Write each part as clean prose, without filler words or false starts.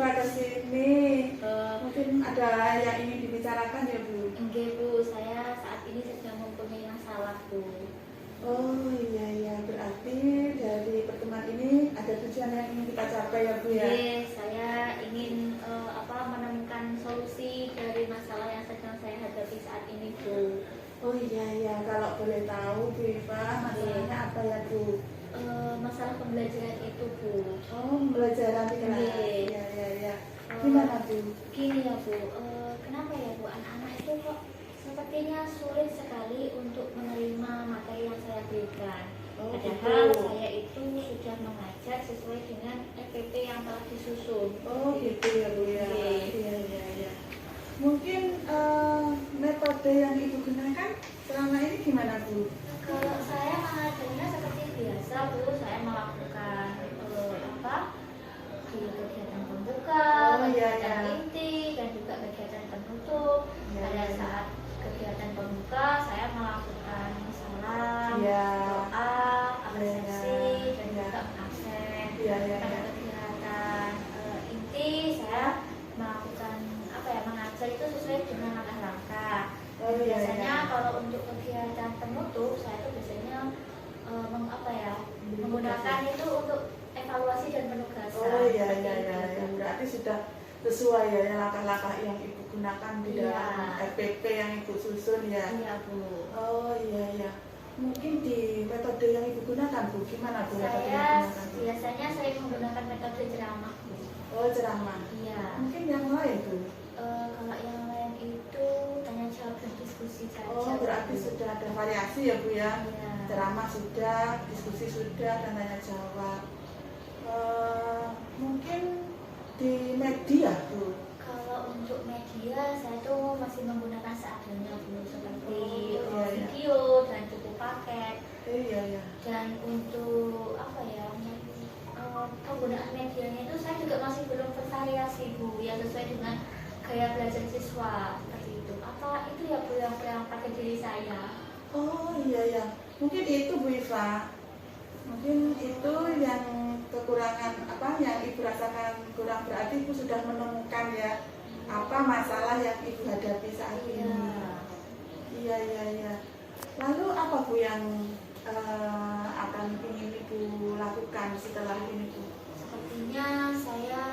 Iva ke sini. Mungkin ada yang ingin dibicarakan ya Bu? Enggak Bu, saya saat ini sedang mempunyai masalah Bu. Oh iya, berarti dari pertemuan ini ada tujuan yang ingin kita capai ya Bu ya? Yes, saya ingin menemukan solusi dari masalah yang sedang saya hadapi saat ini Bu. Oh iya, kalau boleh tahu Bu Iva, masalahnya apa ya Bu? Masalah pembelajaran itu Bu. Oh, pembelajaran di kelas. Iya. Gimana Bu? Gini ya Bu, kenapa ya Bu, anak-anak itu kok sepertinya sulit sekali untuk menerima materi yang saya berikan. Oh, Padahal gitu. saya itu sudah mengajar sesuai dengan SPP yang telah disusun. Oh gitu ya Bu ya? Iya. Mungkin metode yang Ibu gunakan selama ini gimana Bu? Kalau saya mengajarnya seperti biasa Bu, saya melakukan kegiatan pembuka, kegiatan inti, dan juga kegiatan penutup. Pada saat kegiatan pembuka saya melakukan salam, doa, apresiasi, dan juga absen. Pada kegiatan inti saya melakukan mengajar itu sesuai dengan langkah-langkah. Biasanya kalau untuk kegiatan penutup saya itu biasanya menggunakan itu untuk evaluasi dan penugasan. Oh iya, berarti sudah sesuai ya langkah-langkah yang Ibu gunakan di dalam RPP yang Ibu susun ya? Iya Bu. Oh iya. Mungkin di metode yang Ibu gunakan Bu, gimana Bu metode yang Ibu gunakan? Biasanya saya menggunakan metode ceramah Bu. Oh ceramah? Iya. Mungkin yang lain Bu? Kalau yang lain itu tanya jawab dan diskusi saja. Oh berarti sudah ada variasi ya Bu ya? Iya. Ceramah sudah, diskusi sudah, dan tanya jawab. Mungkin di media Bu? Kalau untuk media saya tuh masih menggunakan seadanya Bu, seperti video dan buku paket. Iya. Dan untuk penggunaan medianya itu saya juga masih belum bervariasi Bu, yang sesuai dengan gaya belajar siswa seperti itu. Apa itu ya Bu yang pakai diri saya? Oh iya. Mungkin itu Bu Iva. Mungkin itu yang kekurangan yang Ibu rasakan kurang, berarti Ibu sudah menemukan ya apa masalah yang Ibu hadapi saat ini. Iya. Lalu apa Bu yang akan ingin Ibu lakukan setelah ini Bu? Sepertinya saya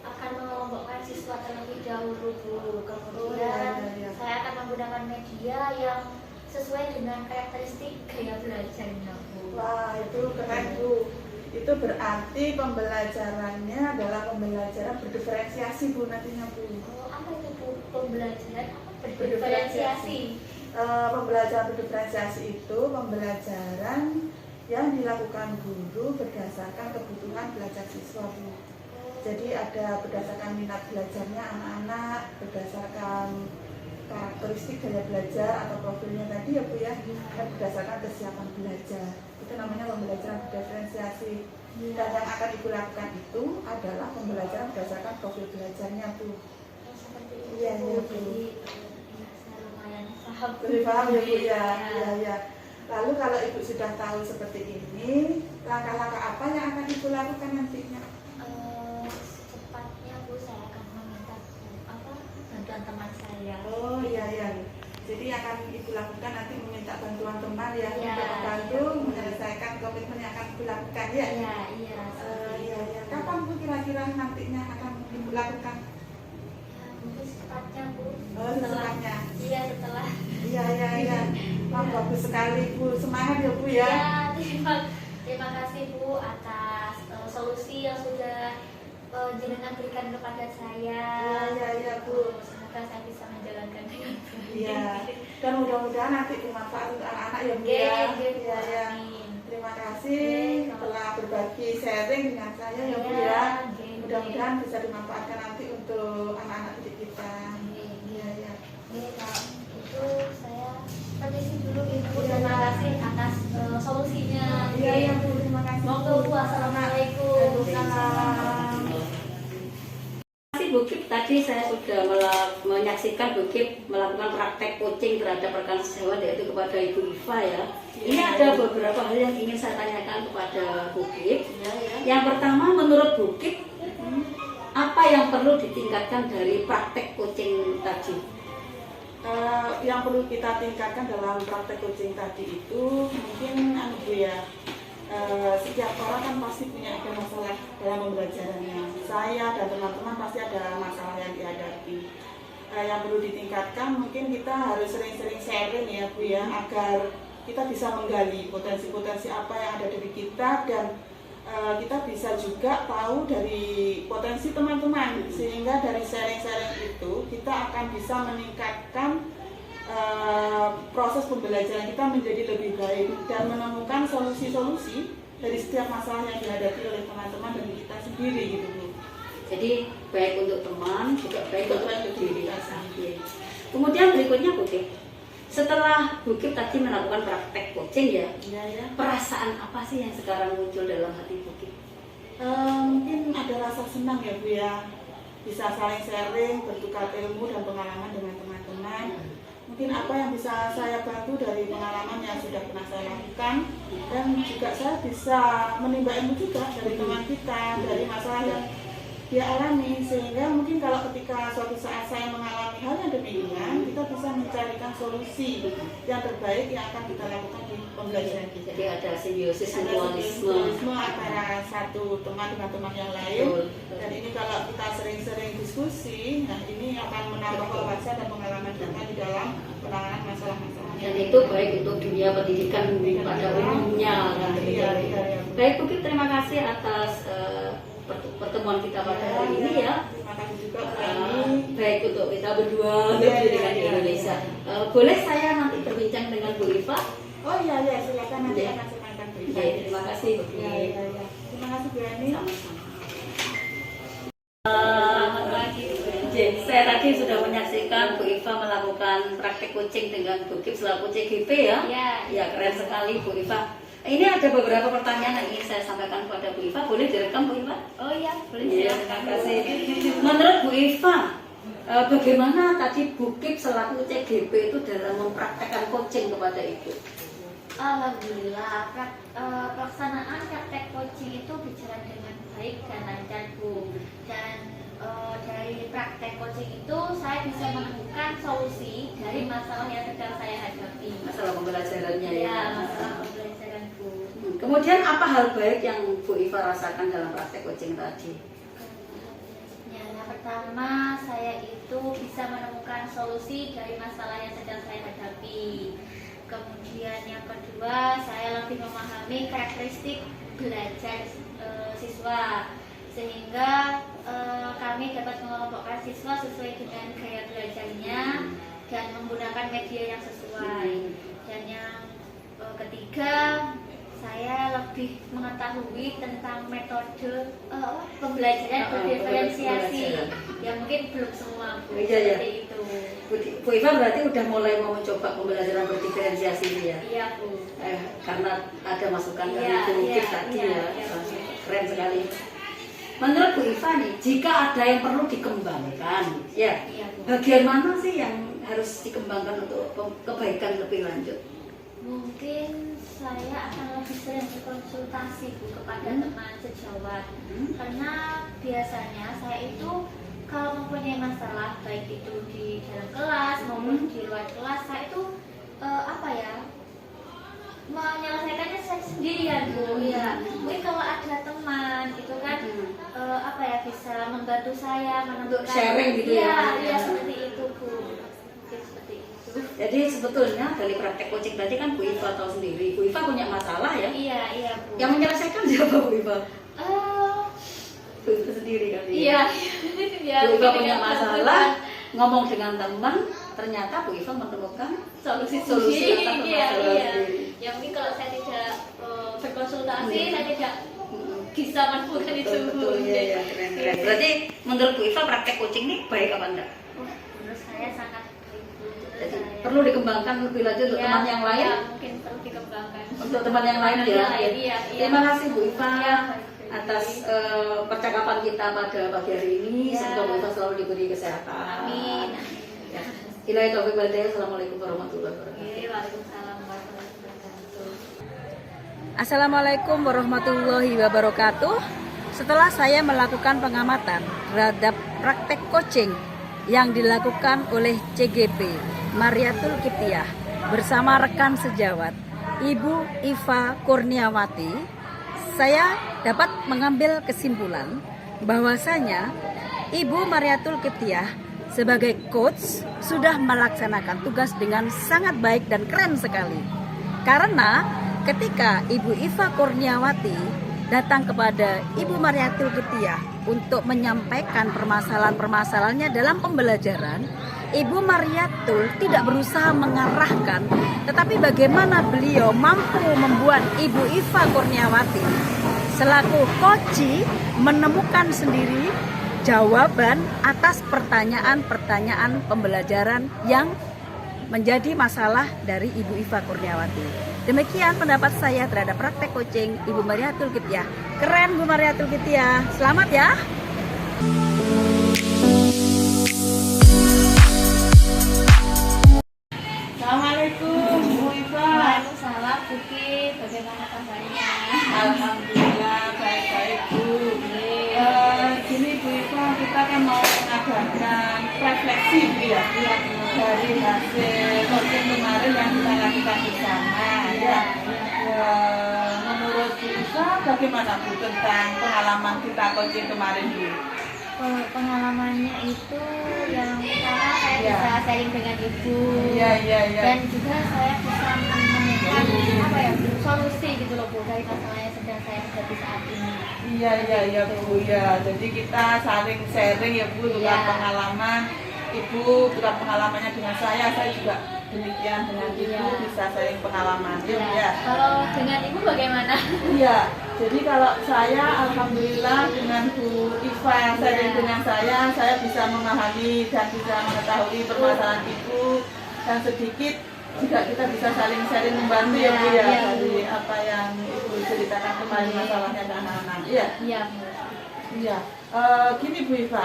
akan mengelompokkan siswa terlebih dahulu Bu. Kemudian saya akan menggunakan media yang sesuai dengan karakteristik gaya belajarnya Bu. Wah itu keren Bu. Itu berarti pembelajarannya adalah pembelajaran berdiferensiasi Bu nantinya Bu. Apa itu Bu? Pembelajaran berdiferensiasi? Pembelajaran berdiferensiasi itu pembelajaran yang dilakukan guru berdasarkan kebutuhan belajar siswa Bu. Jadi ada berdasarkan minat belajarnya anak-anak, berdasarkan karakteristik gaya belajar atau profilnya tadi ya Bu ya, dan berdasarkan kesiapan belajar. Itu namanya pembelajaran berdiferensiasi. Dan yang akan Ibu lakukan itu adalah pembelajaran berdasarkan profil belajarnya Bu. Seperti itu. Iya Bu. Saya lumayan paham. Paham ya Bu ya. Lalu kalau Ibu sudah tahu seperti ini, langkah-langkah apa yang akan Ibu lakukan nantinya? Secepatnya Bu, saya akan meminta bantuan teman saya. Oh iya. Jadi akan Ibu lakukan nanti meminta bantuan teman ya untuk membantu menyelesaikan komitmen yang akan Ibu lakukan ya? Iya. Kapan Bu kira-kira nantinya akan Ibu lakukan? Mungkin secepatnya Bu. Secepatnya? Iya, setelah. Iya. Wah bagus sekali Bu, semangat ya Bu ya? Terima kasih Bu atas solusi yang sudah jenengan berikan kepada saya. Iya Bu. Semoga saya bisa menjalankan dengan baik. Iya. Dan mudah-mudahan nanti bermanfaat untuk anak-anak ya Bu ya. Iya. Terima kasih telah berbagi sharing dengan saya ya Bu ya. Mudah-mudahan bisa dimanfaatkan nanti untuk anak-anak didik kita. Iya. Kalau itu saya permisi dulu Ibu. Terima kasih atas solusinya. Iya Bu, terima kasih. Monggo Bu, assalamualaikum. Bu Kip, tadi saya sudah menyaksikan Bu Kip melakukan praktek coaching terhadap rekan sejawat yaitu kepada Ibu Iva ya. Ini ada beberapa hal yang ingin saya tanyakan kepada Bu Kip. Yang pertama, menurut Bu Kip, apa yang perlu ditingkatkan dari praktek coaching tadi? Yang perlu kita tingkatkan dalam praktek coaching tadi itu mungkin Bu ya, setiap orang kan pasti punya ada masalah dalam pembelajarannya. Saya dan teman-teman pasti ada masalah yang dihadapi. Yang perlu ditingkatkan mungkin kita harus sering-sering sharing ya Bu ya, agar kita bisa menggali potensi-potensi apa yang ada dari kita, dan kita bisa juga tahu dari potensi teman-teman, sehingga dari sharing-sharing itu kita akan bisa meningkatkan proses pembelajaran kita menjadi lebih baik dan menemukan solusi-solusi dari setiap masalah yang dihadapi oleh teman-teman dan kita sendiri gitu Bu. Jadi baik untuk teman juga baik untuk diri sendiri. Kemudian berikutnya Bu Kip, setelah Bu Kip tadi melakukan praktek coaching ya, perasaan apa sih yang sekarang muncul dalam hati Bu Kip? Mungkin ada rasa senang ya Bu ya, bisa saling sharing, bertukar ilmu dan pengalaman dengan teman-teman. Mungkin apa yang bisa saya bantu dari pengalaman yang sudah pernah saya lakukan, dan juga saya bisa menimba ilmu juga dari teman kita, dari masalah yang dia alami, sehingga mungkin kalau ketika suatu saat saya mengalami hal yang demikian, kita bisa mencarikan solusi yang terbaik yang akan kita lakukan di pembelajaran kita. Jadi ada simbiosis Mutualisme mutualisme antara satu teman dengan teman yang lain. Dan ini kalau kita sering-sering diskusi, nah ini akan menambah wawasan dan pengalaman kita di dalam penanganan masalah-masalah. dan itu baik untuk dunia pendidikan pada umumnya. Baik Bu Kip, terima kasih atas pertemuan kita pada hari ini ya. Terima kasih juga baik untuk kita berdua untuk pendidikan di Indonesia. Boleh saya nanti berbincang dengan Bu Iva? Oh iya silakan, nanti akan saya tanyakan Bu Iva. Terima kasih Bu Kip. Terima kasih Bu Ani. Sama-sama. Saya tadi sudah menyaksikan Bu Iva melakukan praktek coaching dengan Bu Kip selaku CGP ya. Ya, keren sekali Bu Iva. Ini ada beberapa pertanyaan yang ingin saya sampaikan kepada Bu Iva. Boleh direkam Bu Iva? Oh iya, boleh. Ya, terima kasih. Menurut Bu Iva, bagaimana tadi Bu Kip selaku CGP itu dalam mempraktekkan coaching kepada Ibu? Alhamdulillah, pelaksanaan praktek coaching itu berjalan dengan baik dan lancar Bu. Dan dari praktek coaching itu saya bisa menemukan solusi dari masalah yang sedang saya hadapi. Masalah pembelajarannya ya. Ya, masalah pembelajaran Bu. Kemudian apa hal baik yang Bu Iva rasakan dalam praktek coaching tadi? Yang pertama, saya itu bisa menemukan solusi dari masalah yang sedang saya hadapi. Kemudian yang kedua, saya lebih memahami karakteristik belajar siswa, sehingga kami dapat mengelompokkan siswa sesuai dengan gaya belajarnya dan menggunakan media yang sesuai. Dan yang ketiga, saya lebih mengetahui tentang metode pembelajaran berdiferensiasi yang mungkin belum semua Bu, seperti itu. Bu Iva berarti udah mulai mau mencoba pembelajaran berdiferensiasi ini ya? Iya Bu. Karena ada masukan dari Bu Kip tadi ya. Keren sekali. Menurut Bu Iva nih, jika ada yang perlu dikembangkan, ya, bagian mana sih yang harus dikembangkan untuk kebaikan lebih lanjut? Mungkin saya akan lebih sering berkonsultasi Bu kepada teman sejawat, karena biasanya saya itu kalau mempunyai masalah baik itu di dalam kelas maupun di luar kelas, saya itu menyelesaikannya saya sendirian Bu. Ya, mungkin kalau ada teman itu kan bisa membantu saya menemukan sharing gitu ya. Iya, seperti itu Bu. Mungkin seperti itu. Jadi sebetulnya dari praktek coaching tadi kan Bu Iva tahu sendiri, Bu Iva punya masalah ya? Iya Bu. Yang menyelesaikan siapa Bu Iva? Bu Iva sendiri kan? Iya. Bu Iva punya masalah, ngomong dengan teman, ternyata Bu Iva menemukan solusi atas masalah sendiri. Ya mungkin kalau saya tidak berkonsultasi, saya tidak bisa menemukan itu. Betul, ya, keren. Berarti menurut Bu Iva praktek coaching ini baik apa enggak? Menurut saya sangat baik. Jadi perlu dikembangkan lebih lanjut untuk teman yang lain? Ya, mungkin perlu dikembangkan. Untuk teman yang lain ya? Iya. Terima kasih Bu Iva atas percakapan kita pada pagi hari ini. Semoga Bu Iva selalu diberi kesehatan. Amin. Ya. Ilahi taufiq wal hidayah. Assalamualaikum warahmatullahi wabarakatuh. Waalaikumsalam warahmatullahi wabarakatuh. Assalamualaikum warahmatullahi wabarakatuh. Setelah saya melakukan pengamatan terhadap praktek coaching yang dilakukan oleh CGP Mariatul Kiptiah bersama rekan sejawat Ibu Iva Kurniawati, saya dapat mengambil kesimpulan bahwasanya Ibu Mariatul Kiptiah sebagai coach sudah melaksanakan tugas dengan sangat baik dan keren sekali. Karena ketika Ibu Iva Kurniawati datang kepada Ibu Mariatul Kiptiah untuk menyampaikan permasalahan-permasalahannya dalam pembelajaran, Ibu Mariatul tidak berusaha mengarahkan, tetapi bagaimana beliau mampu membuat Ibu Iva Kurniawati selaku coach menemukan sendiri jawaban atas pertanyaan-pertanyaan pembelajaran yang menjadi masalah dari Ibu Iva Kurniawati. Demikian pendapat saya terhadap praktek coaching Ibu Mariatul Kiptiah. Keren Bu Mariatul Kiptiah. Selamat ya. Assalamualaikum Bu Iva. Waalaikumsalam Buki, bagaimana kabarnya? Alhamdulillah baik-baik Bu. Gini Bu Iva, kita kan mau mengadakan refleksi Bu ya, dari hasil coaching kemarin yang kita lakukan bersama ya. Menurut Bu Iva bagaimana Bu tentang pengalaman kita coaching kemarin Bu? Pengalamannya itu yang pertama saya bisa sharing dengan ibu, dan juga saya bisa menemukan solusi gitu loh Bu dari masalah yang sedang saya hadapi saat ini. Iya Bu ya. Jadi kita saling sharing ya Bu tentang pengalaman Ibu, tentang pengalamannya dengan saya juga demikian dengan Ibu bisa sharing pengalaman ya. Kalau dengan Ibu bagaimana? Iya. Jadi kalau saya alhamdulillah dengan Bu Iva yang sharing dengan saya bisa memahami dan bisa mengetahui permasalahan Ibu, dan sedikit juga kita bisa saling sharing membantu ya Bu ya, dari apa yang Ibu ceritakan kemarin masalahnya ke anak-anak. Iya. Gini Bu Iva,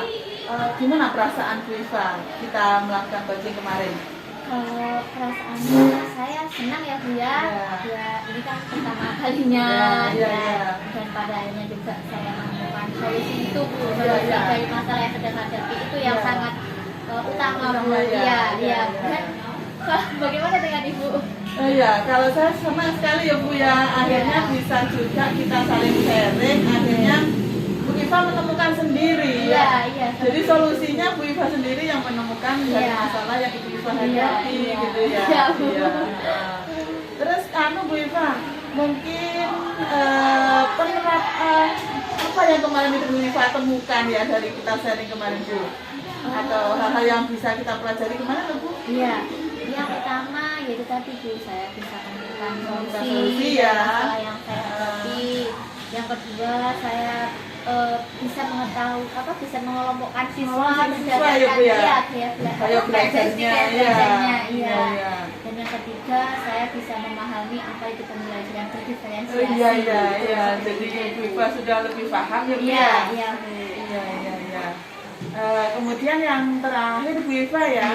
gimana perasaan Bu Iva kita melakukan coaching kemarin? Kalau perasaannya saya senang ya Bu ya, ini kan pertama kalinya dan pada akhirnya juga saya menemukan solusi itu Bu, dari masalah yang sedang hadapi itu yang sangat utama Bu. Dan bagaimana dengan Ibu? Kalau saya sama sekali ya Bu ya, akhirnya bisa juga kita saling sharing, akhirnya Bu Iva menemukan sendiri Jadi solusinya Bu Iva sendiri yang menemukan dari masalah yang Ibu Iva hadapi gitu ya. Terus Bu Iva, mungkin apa yang kemarin Bu Iva temukan ya dari kita sharing kemarin Bu? Atau hal-hal yang bisa kita pelajari kemana Bu? Yang pertama yaitu tadi Bu, saya bisa menemukan solusi masalah yang saya hadapi. Yang kedua saya bisa mengetahui bisa mengelompokkan siswa berdasarkan belajarnya. Dan yang ketiga saya bisa memahami apa itu pembelajaran berdiferensiasi. Jadi Bu Iva sudah lebih paham ya Bu ya. Kemudian yang terakhir Bu Iva ya.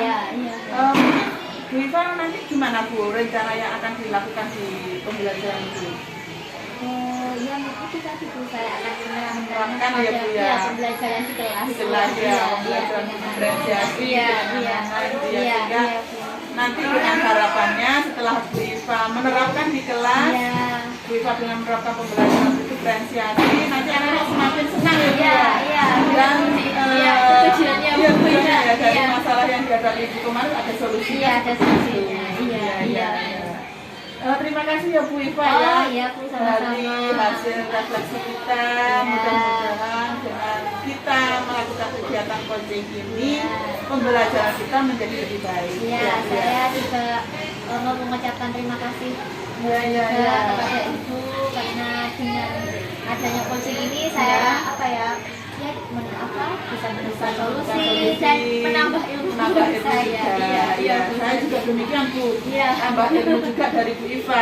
Bu Iva nanti gimana Bu rencana yang akan dilakukan di pembelajaran itu? Yang itu tadi Bu, saya akan menerapkan pembelajaran di kelas. Pembelajaran diferensiasi. Nanti dengan harapannya setelah Bu Iva menerapkan di kelas, Bu Iva dengan menerapkan pembelajaran diferensiasi, nanti anak-anak semakin senang ya Bu. Dan tujuannya dari masalah yang dihadapi Ibu kemarin ada solusinya. Terima kasih ya Bu Iva dari hasil refleksi kita. Mudah-mudahan dengan kita melakukan kegiatan coaching ini pembelajaran kita menjadi lebih baik. Saya juga mau mengucapkan terima kasih kepada Ibu, karena dengan adanya coaching ini saya bisa menemukan solusi dan menambah ilmu saya. Saya juga demikian Bu. Tambah ilmu juga dari Bu Iva.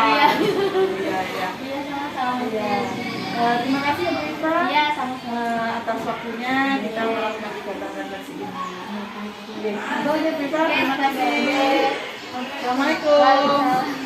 Sama-sama. Terima kasih ya Bu Iva. Sama-sama. Atas waktunya kita melakukan kegiatan refleksi ini. Bu Iva, terima kasih. Assalamualaikum.